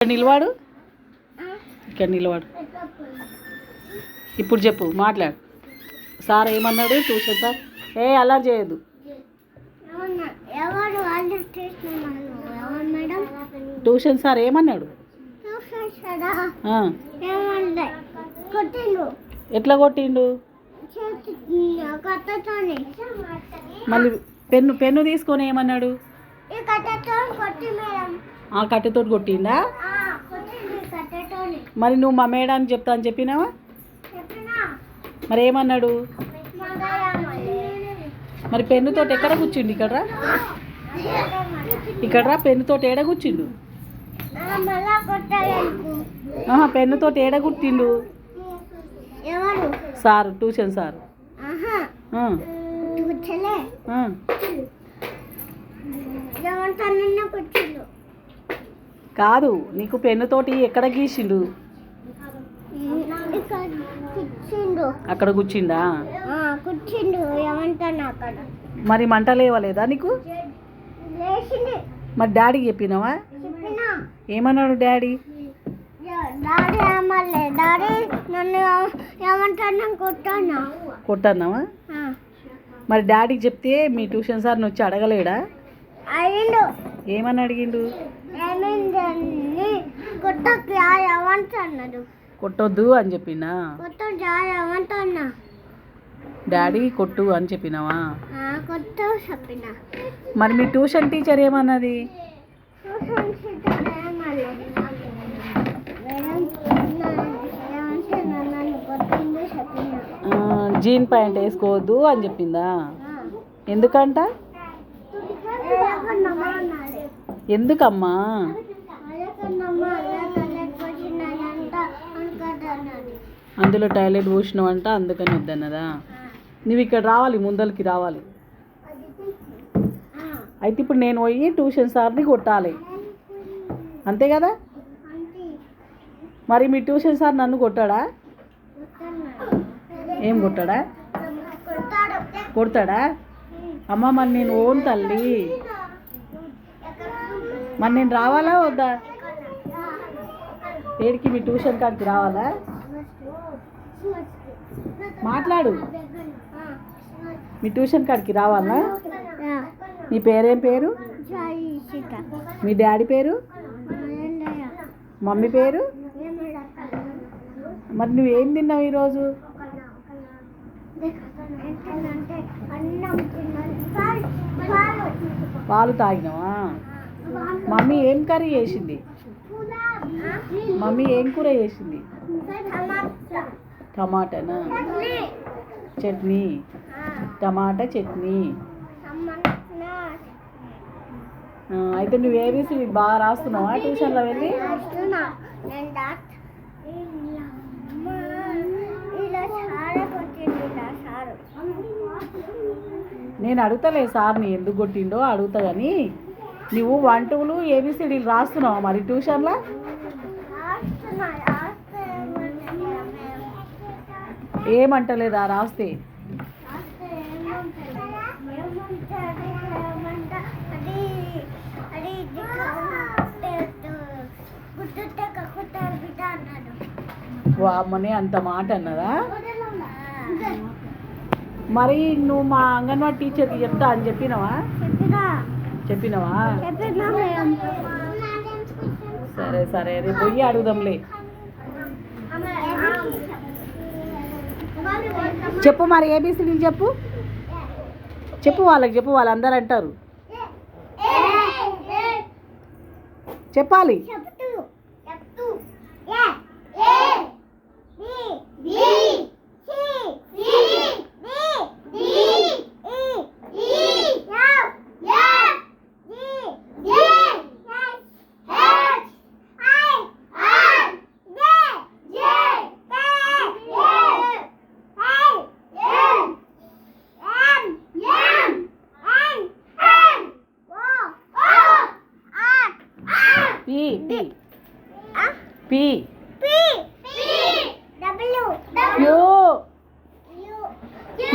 నిలవాడు ఇక్కడ నిలవాడు. ఇప్పుడు చెప్పు, మాట్లాడు. సార్ ఏమన్నాడు? ట్యూషన్ సార్ అల్లరి చేయదు. ట్యూషన్ సార్ ఏమన్నాడు? ఎట్లా కొట్టిండు? మళ్ళీ పెన్ను తీసుకొని ఏమన్నాడు? ఆ కట్టెతోటి కొట్టిండా? మరి నువ్వు మా మేడానికి చెప్తా అని చెప్పినావా? మరి ఏమన్నాడు? మరి పెన్నుతోటి ఎక్కడ కూర్చుండు? ఇక్కడ పెన్నుతోటి ఏడ కూర్చుండు? పెన్నుతోటి ఏడ కుట్టిండు? Sir, tuition sir. కాదు, నీకు పెన్నుతోటి ఎక్కడ గీసిండు? అక్కడ కూర్చిండా? మరి మంట లేవలేదా నీకు? మరి డాడీకి చెప్పినావా? ఏమన్నాడు డాడీ? కొట్టన్నావా? మరి డాడీకి చెప్తే మీ ట్యూషన్ సార్ని వచ్చి అడగలేడా? ఏమని అడిగిండు? కొట్టొద్దు అని చెప్పినా? డాడీ కొట్టు అని చెప్పినావా? మరి మీ ట్యూషన్ టీచర్ ఏమన్నది? జీన్ ప్యాంట్ వేసుకోవద్దు అని చెప్పిందా? ఎందుకంట? ఎందుకమ్మా? అందులో టాయిలెట్ పోసినావంట, అందుకని వద్దన్నదా? నువ్వు ఇక్కడ రావాలి, ముందరికి రావాలి. అయితే ఇప్పుడు నేను పోయి ట్యూషన్ సార్ని కొట్టాలి, అంతే కదా? మరి మీ ట్యూషన్ సార్ నన్ను కొట్టాడా? ఏం కొట్టాడా? కొడతాడా? అమ్మ మరి నేను ఓన్ తల్లి, మరి నేను రావాలా వద్దా? ఏడికి? మీ ట్యూషన్ కాడికి రావాలా? మాట్లాడు. మీ ట్యూషన్ కాడికి రావాలా? నీ పేరేం పేరు? మీ డాడీ పేరు? మమ్మీ పేరు? మరి నువ్వేం తిన్నావు ఈరోజు? పాలు తాగినావా? మమ్మీ ఏం కర్రీ చేసింది? మమ్మీ ఏం కూర చేసింది? టమాటానా? చట్నీ, టమాటా చట్నీ. అయితే నువ్వు ఏబీసీ బాగా రాస్తున్నావా ట్యూషన్లో వెళ్ళి? నేను అడుగుతలే సార్ని ఎందుకు కొట్టిండో, అడుగుతా కానీ నువ్వు 1 2 ఏబీసీడీలు రాస్తున్నావా మరి ట్యూషన్లో? ఏమంటలేదా రాస్తే? అమ్మనే అంత మాట అన్నదా? మరి నువ్వు మా అంగన్వాడీ టీచర్కి చెప్తా అని చెప్పినావా? చెప్పినావా? సరే సరే, రేపు పోయి అడుగుదాంలే. చెప్పు మరి ఏబీసీడీ చెప్పు, చెప్పు వాళ్ళకి చెప్పు, వాళ్ళందరూ అంటారు. చెప్పాలి. P Q Q